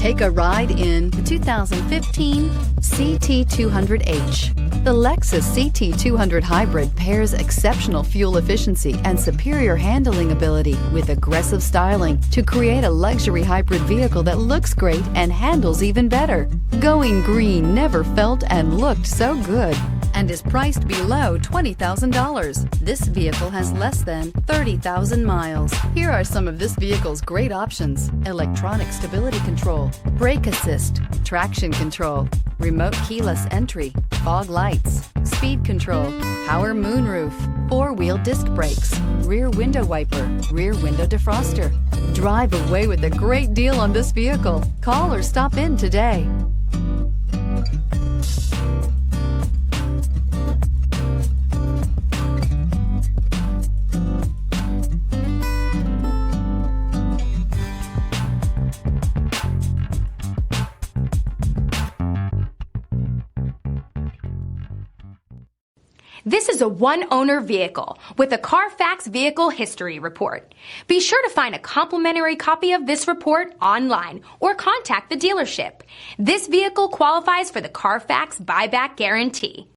Take a ride in the 2015 CT200H. The Lexus CT200 Hybrid pairs exceptional fuel efficiency and superior handling ability with aggressive styling to create a luxury hybrid vehicle that looks great and handles even better. Going green never felt and looked so good, and is priced below $20,000. This vehicle has less than 30,000 miles. Here are some of this vehicle's great options: electronic stability control, brake assist, traction control, remote keyless entry, fog lights, speed control, power moonroof, four-wheel disc brakes, rear window wiper, rear window defroster. Drive away with a great deal on this vehicle. Call or stop in today. This is a one-owner vehicle with a Carfax Vehicle History Report. Be sure to find a complimentary copy of this report online or contact the dealership. This vehicle qualifies for the Carfax Buyback Guarantee.